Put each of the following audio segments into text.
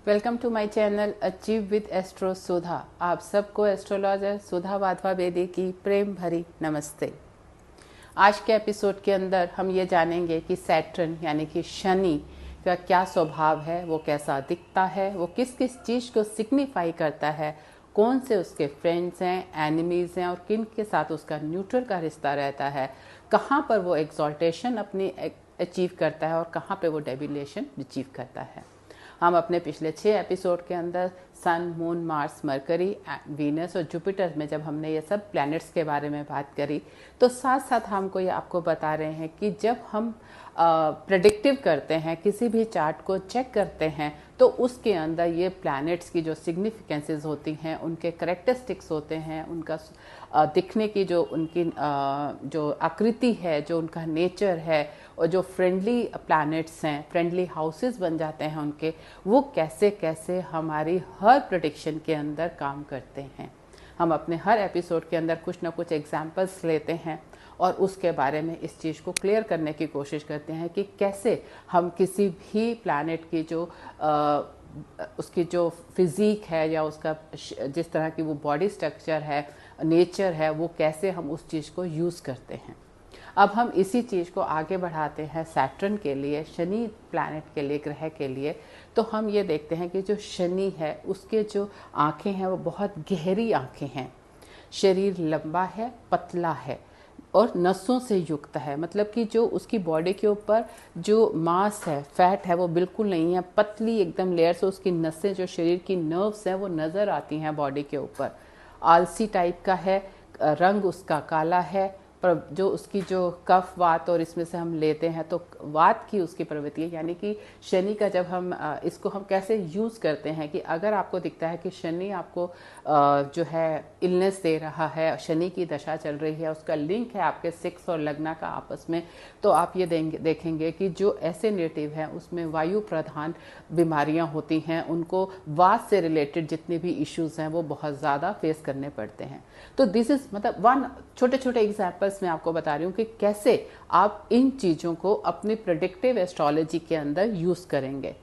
Welcome to my channel achieve with astro Sudha. आप सबको astrologer सुधा वाधवा बेदी की प्रेम भरी नमस्ते। आज के एपिसोड के अंदर हम ये जानेंगे कि सैटर्न यानी कि शनि का क्या स्वभाव है, वो कैसा दिखता है, वो किस किस चीज़ को सिग्निफाई करता है, कौन से उसके फ्रेंड्स हैं, एनिमीज़ हैं और किन के साथ उसका न्यूट्रल का रिश्ता रहता है, कहाँ पर वो एक्सॉल्टेशन अपनी अचीव करता है और कहाँ पे वो डेबिलेशन अचीव करता है। हम अपने पिछले 6 एपिसोड के अंदर सन, मून, मार्स, मरकरी, वीनस और जुपिटर में जब हमने ये सब प्लैनेट्स के बारे में बात करी, तो साथ साथ हमको ये आपको बता रहे हैं कि जब हम प्रेडिक्टिव करते हैं, किसी भी चार्ट को चेक करते हैं, तो उसके अंदर ये प्लैनेट्स की जो सिग्निफिकेंसेस होती हैं, उनके करेक्टरिस्टिक्स होते हैं, उनका दिखने की जो उनकी जो आकृति है, जो उनका नेचर है और जो फ्रेंडली प्लैनेट्स हैं, फ्रेंडली हाउसेस बन जाते हैं उनके, वो कैसे कैसे हमारी हर प्रेडिक्शन के अंदर काम करते हैं। हम अपने हर एपिसोड के अंदर कुछ ना कुछ एग्जाम्पल्स लेते हैं और उसके बारे में इस चीज़ को क्लियर करने की कोशिश करते हैं कि कैसे हम किसी भी प्लैनेट की जो उसकी जो फिज़िक है या उसका जिस तरह की वो बॉडी स्ट्रक्चर है, नेचर है, वो कैसे हम उस चीज़ को यूज़ करते हैं। अब हम इसी चीज़ को आगे बढ़ाते हैं सैटर्न के लिए, शनि प्लैनेट के लिए, ग्रह के लिए। तो हम ये देखते हैं कि जो शनि है उसके जो आँखें हैं वो बहुत गहरी आँखें हैं, शरीर लंबा है, पतला है और नसों से युक्त है। मतलब कि जो उसकी बॉडी के ऊपर जो मांस है, फैट है, वो बिल्कुल नहीं है, पतली एकदम लेयर से उसकी नसें, जो शरीर की नर्व्स हैं, वो नज़र आती हैं बॉडी के ऊपर। आलसी टाइप का है, रंग उसका काला है, पर जो उसकी जो कफ, वात और इसमें से हम लेते हैं तो वात की उसकी प्रवृत्ति है। यानी कि शनि का जब हम इसको हम कैसे यूज़ करते हैं कि अगर आपको दिखता है कि शनि आपको जो है इलनेस दे रहा है, शनि की दशा चल रही है, उसका लिंक है आपके 6 और लग्ना का आपस में, तो आप ये देखेंगे कि जो ऐसे नेटिव हैं उसमें वायु प्रधान बीमारियां होती हैं, उनको वात से रिलेटेड जितने भी इश्यूज हैं वो बहुत ज़्यादा फेस करने पड़ते हैं। तो दिस इज मतलब वन छोटे छोटे एग्जाम्पल्स मैं आपको बता रही हूँ कि कैसे आप इन चीज़ों को अपनी प्रेडिक्टिव एस्ट्रोलॉजी के अंदर यूज़ करेंगे।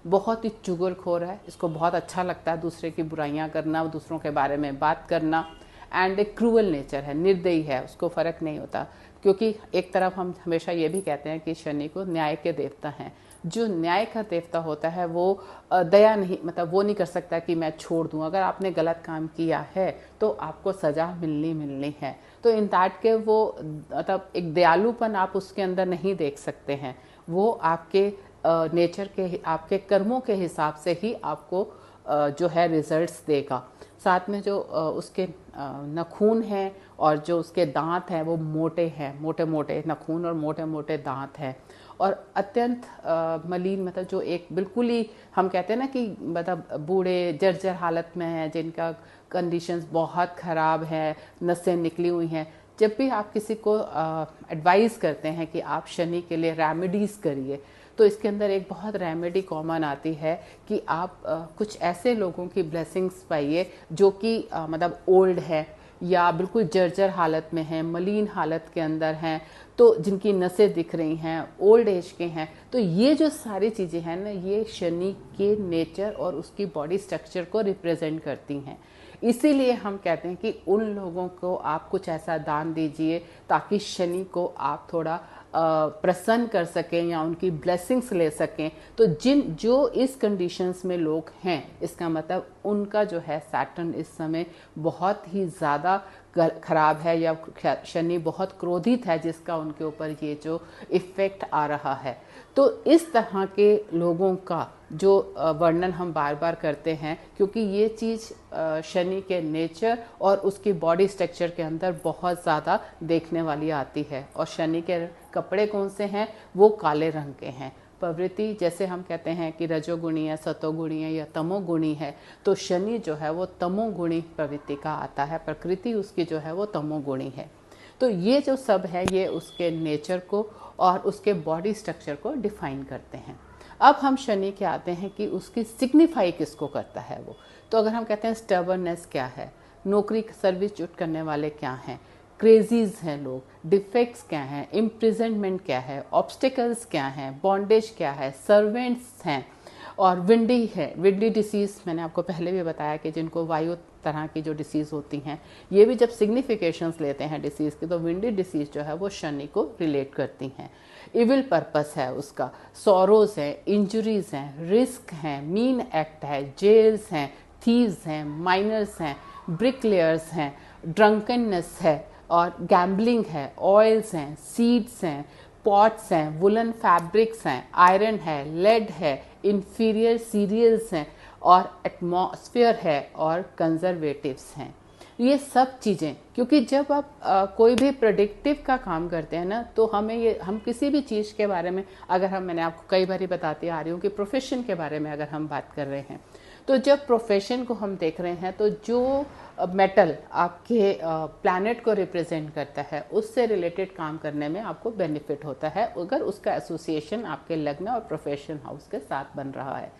बहुत ही चुगलखोर है, इसको बहुत अच्छा लगता है दूसरे की बुराइयां करना, दूसरों के बारे में बात करना, एंड एक क्रूअल नेचर है, निर्दयी है, उसको फ़र्क नहीं होता। क्योंकि एक तरफ हम हमेशा ये भी कहते हैं कि शनि को न्याय के देवता हैं। जो न्याय का देवता होता है वो दया नहीं, मतलब वो नहीं कर सकता कि मैं छोड़ दूं। अगर आपने गलत काम किया है तो आपको सज़ा मिलनी है। तो इन दैट के वो मतलब एक दयालुपन आप उसके अंदर नहीं देख सकते हैं। वो आपके नेचर के, आपके कर्मों के हिसाब से ही आपको जो है रिजल्ट्स देगा। साथ में जो उसके नाखून हैं और जो उसके दांत हैं वो मोटे हैं, मोटे मोटे नाखून और मोटे मोटे दांत हैं और अत्यंत मलिन, मतलब जो एक बिल्कुल ही हम कहते हैं ना कि मतलब बूढ़े जर्जर हालत में हैं, जिनका कंडीशंस बहुत ख़राब है, नसें निकली हुई हैं। जब भी आप किसी को एडवाइस करते हैं कि आप शनि के लिए रेमेडीज़ करिए, तो इसके अंदर एक बहुत रेमेडी कॉमन आती है कि आप कुछ ऐसे लोगों की ब्लेसिंग्स पाइए जो कि मतलब ओल्ड है या बिल्कुल जर्जर हालत में हैं, मलिन हालत के अंदर हैं, तो जिनकी नसें दिख रही हैं, ओल्ड एज के हैं। तो ये जो सारी चीज़ें हैं ना, ये शनि के नेचर और उसकी बॉडी स्ट्रक्चर को रिप्रेजेंट करती हैं। इसीलिए हम कहते हैं कि उन लोगों को आप कुछ ऐसा दान दीजिए ताकि शनि को आप थोड़ा प्रसन्न कर सकें या उनकी ब्लेसिंग्स ले सकें। तो जो इस कंडीशंस में लोग हैं, इसका मतलब उनका जो है सैटर्न इस समय बहुत ही ज़्यादा खराब है या शनि बहुत क्रोधित है, जिसका उनके ऊपर ये जो इफ़ेक्ट आ रहा है। तो इस तरह के लोगों का जो वर्णन हम बार बार करते हैं, क्योंकि ये चीज़ शनि के नेचर और उसकी बॉडी स्ट्रक्चर के अंदर बहुत ज़्यादा देखने वाली आती है। और शनि के कपड़े कौन से हैं? वो काले रंग के हैं। प्रवृत्ति जैसे हम कहते हैं कि रजोगुणी है, सतोगुणी है या तमोगुणी है, तो शनि जो है वो तमोगुणी प्रवृत्ति का आता है, प्रकृति उसकी जो है वो तमोगुणी है। तो ये जो सब है ये उसके नेचर को और उसके बॉडी स्ट्रक्चर को डिफाइन करते हैं। अब हम शनि के आते हैं कि उसकी सिग्निफाई किसको करता है वो। तो अगर हम कहते हैं स्टबर्ननेस क्या है, नौकरी सर्विस जुट करने वाले क्या हैं, क्रेजीज हैं लोग, डिफेक्ट्स क्या हैं, इम्प्रिजनमेंट क्या है, ऑब्स्टिकल्स क्या हैं, बॉन्डेज क्या है, सर्वेंट्स हैं और विंडी है, विंडी डिसीज़ मैंने आपको पहले भी बताया कि जिनको वायु तरह की जो डिसीज़ होती हैं, ये भी जब सिग्निफिकेशंस लेते हैं डिसीज़ की, तो विंडी डिसीज़ जो है वो शनि को रिलेट करती हैं। इविल पर्पस है उसका, सॉरोज हैं, इंजरीज हैं, रिस्क हैं, मीन एक्ट है, जेल्स हैं, थीव्स हैं, माइनर्स हैं, ब्रिकलेयर्स हैं, ड्रंकननेस है और गैम्बलिंग है, ऑयल्स हैं, सीड्स हैं, पॉट्स हैं, वुलन फैब्रिक्स हैं, आयरन है, लेड है, इंफीरियर सीरियल्स हैं और एटमॉस्फेयर है और कंजर्वेटिव्स हैं। ये सब चीज़ें, क्योंकि जब आप कोई भी प्रोडक्टिव का काम करते हैं ना, तो हम किसी भी चीज़ के बारे में, अगर मैंने आपको कई बार बताती आ रही हूँ कि प्रोफेशन के बारे में अगर हम बात कर रहे हैं, तो जब प्रोफेशन को हम देख रहे हैं तो जो मेटल आपके प्लैनेट को रिप्रेजेंट करता है उससे रिलेटेड काम करने में आपको बेनिफिट होता है अगर उसका एसोसिएशन आपके लग्न और प्रोफेशन हाउस के साथ बन रहा है।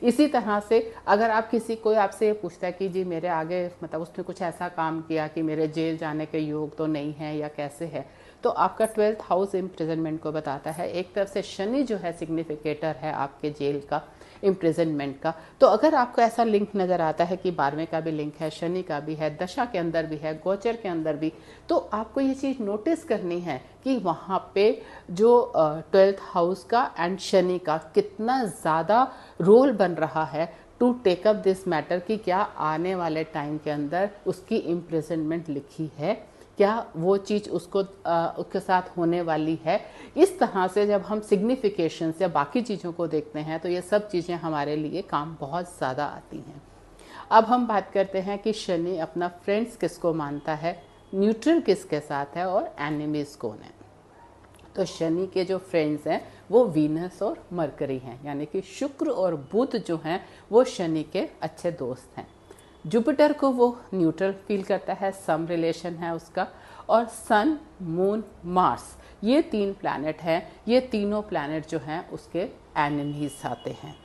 इसी तरह से अगर आप कोई आपसे ये पूछता है कि जी मेरे आगे मतलब उसने कुछ ऐसा काम किया कि मेरे जेल जाने के योग तो नहीं है या कैसे है, तो आपका 12th हाउस इम्प्रिजनमेंट को बताता है। एक तरफ से शनि जो है सिग्निफिकेटर है आपके जेल का, इम्प्रिजनमेंट का। तो अगर आपको ऐसा लिंक नज़र आता है कि 12वें का भी लिंक है, शनि का भी है, दशा के अंदर भी है, गोचर के अंदर भी, तो आपको ये चीज़ नोटिस करनी है कि वहाँ पे जो 12th हाउस का एंड शनि का कितना ज़्यादा रोल बन रहा है to take up this matter, कि क्या आने वाले टाइम के अंदर उसकी इम्प्रिजनमेंट लिखी है, क्या वो चीज़ उसके साथ होने वाली है। इस तरह से जब हम सिग्निफिकेशन या बाकी चीज़ों को देखते हैं तो ये सब चीज़ें हमारे लिए काम बहुत ज़्यादा आती हैं। अब हम बात करते हैं कि शनि अपना फ्रेंड्स किसको मानता है, न्यूट्रल किसके साथ है और एनिमीज कौन है। तो शनि के जो फ्रेंड्स हैं वो वीनस और मरकरी हैं, यानी कि शुक्र और बुध जो हैं वो शनि के अच्छे दोस्त हैं। जुपिटर को वो न्यूट्रल फील करता है, सम रिलेशन है उसका, और सन, मून, मार्स, ये 3 प्लैनेट हैं, ये तीनों प्लैनेट जो हैं उसके एनिमीज आते हैं।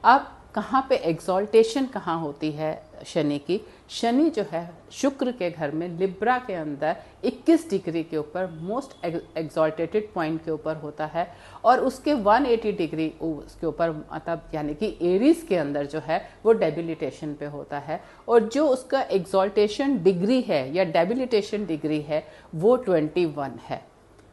अब कहाँ पे एग्जॉल्टेशन कहाँ होती है शनि की, शनि जो है शुक्र के घर में लिब्रा के अंदर 21 डिग्री के ऊपर मोस्ट एग्जॉल्टेटेड पॉइंट के ऊपर होता है, और उसके 180 डिग्री उसके ऊपर मतलब यानी कि एरीज के अंदर जो है वो डेबिलिटेशन पे होता है, और जो उसका एग्जॉल्टेशन डिग्री है या डेबिलिटेशन डिग्री है वो 21 है।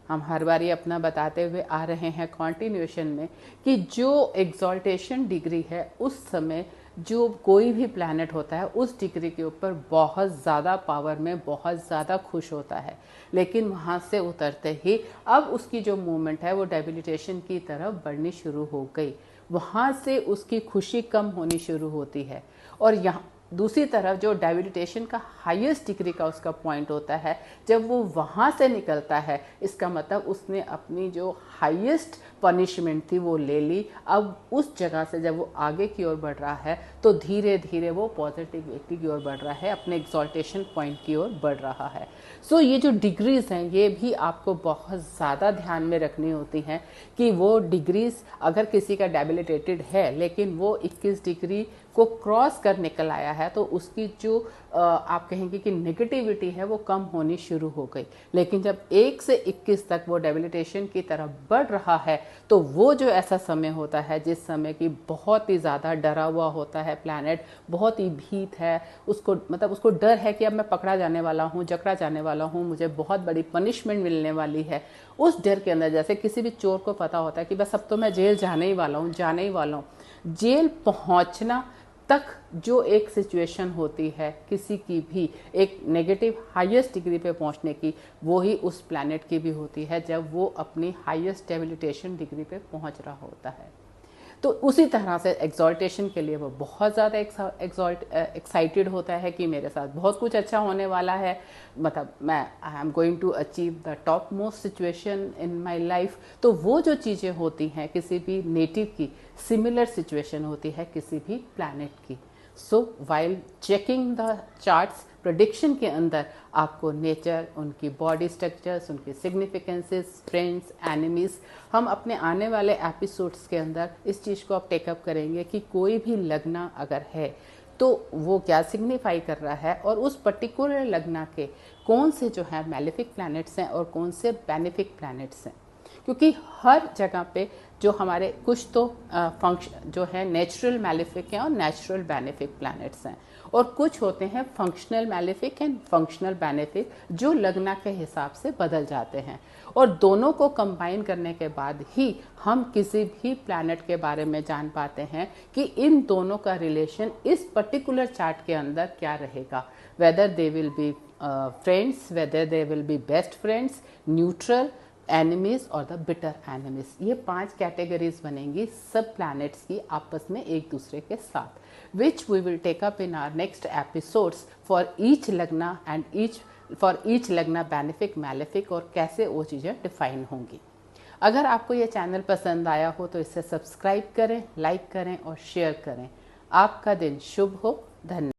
हम हर बारी अपना बताते हुए आ रहे हैं कॉन्टिन्यूएशन में कि जो एग्जॉल्टेशन डिग्री है उस समय जो कोई भी प्लैनेट होता है उस डिग्री के ऊपर बहुत ज़्यादा पावर में बहुत ज़्यादा खुश होता है, लेकिन वहाँ से उतरते ही अब उसकी जो मूवमेंट है वो डेबिलिटेशन की तरफ बढ़नी शुरू हो गई, वहाँ से उसकी खुशी कम होनी शुरू होती है। और यहाँ दूसरी तरफ जो डेबिलिटेशन का हाईएस्ट डिग्री का उसका पॉइंट होता है, जब वो वहाँ से निकलता है इसका मतलब उसने अपनी जो हाईएस्ट पनिशमेंट थी वो ले ली। अब उस जगह से जब वो आगे की ओर बढ़ रहा है तो धीरे धीरे वो पॉजिटिविटी की ओर बढ़ रहा है, अपने एक्सॉल्टेशन पॉइंट की ओर बढ़ रहा है। सो ये जो डिग्रीज हैं ये भी आपको बहुत ज़्यादा ध्यान में रखनी होती हैं कि वो डिग्रीज अगर किसी का डेबिलिटेटेड है लेकिन वो 21 डिग्री को क्रॉस कर निकल आया है तो उसकी जो आप कहेंगे कि नेगेटिविटी है वो कम होनी शुरू हो गई। लेकिन जब 1 से 21 तक वो डेबिलिटेशन की तरफ बढ़ रहा है तो वो जो ऐसा समय होता है जिस समय की बहुत ही ज़्यादा डरा हुआ होता है प्लैनेट, बहुत ही भीत है, उसको मतलब उसको डर है कि अब मैं पकड़ा जाने वाला हूँ, जकड़ा जाने वाला हूँ, मुझे बहुत बड़ी पनिशमेंट मिलने वाली है। उस डर के अंदर जैसे किसी भी चोर को पता होता है कि बस अब तो मैं जेल जाने ही वाला हूँ, जेल पहुँचना तक जो एक सिचुएशन होती है किसी की भी एक नेगेटिव हाईएस्ट डिग्री पे पहुंचने की, वो ही उस प्लैनेट की भी होती है जब वो अपनी हाईएस्ट डेबिलिटेशन डिग्री पे पहुंच रहा होता है। तो उसी तरह से एक्सॉल्टेशन के लिए वो बहुत ज़्यादा एक्साइटेड होता है कि मेरे साथ बहुत कुछ अच्छा होने वाला है, मतलब I am going to achieve the top most situation in my life. तो वो जो चीज़ें होती हैं किसी भी नेटिव की, सिमिलर सिचुएशन होती है किसी भी प्लैनेट की। So while checking the charts prediction के अंदर आपको नेचर, उनकी बॉडी स्ट्रक्चर्स, उनकी सिग्निफिकेंसेस, फ्रेंड्स, एनिमीज, हम अपने आने वाले एपिसोड्स के अंदर इस चीज़ को आप टेकअप करेंगे कि कोई भी लग्न अगर है तो वो क्या सिग्निफाई कर रहा है और उस पर्टिकुलर लग्न के कौन से जो है मैलेफिक प्लैनेट्स हैं और कौन से बेनिफिक प्लैनेट्स हैं, क्योंकि हर जगह पे जो हमारे कुछ तो फंक्शन जो है नेचुरल मैलेफिक हैं और नेचुरल बेनिफिक प्लैनेट्स हैं, और कुछ होते हैं functional malefic and functional benefic जो लग्ना के हिसाब से बदल जाते हैं। और दोनों को कंबाइन करने के बाद ही हम किसी भी प्लैनेट के बारे में जान पाते हैं कि इन दोनों का रिलेशन इस पर्टिकुलर चार्ट के अंदर क्या रहेगा, whether they will be friends, whether they will be best friends, neutral, enemies और द बिटर एनिमीज। ये 5 कैटेगरीज बनेंगी सब प्लैनेट्स की आपस में एक दूसरे के साथ, which we will take up in our next episodes for each lagna and for each lagna benefic malefic, और कैसे वो चीज़ें डिफाइन होंगी। अगर आपको ये चैनल पसंद आया हो तो इसे सब्सक्राइब करें, लाइक करें और शेयर करें। आपका दिन शुभ हो। धन्यवाद।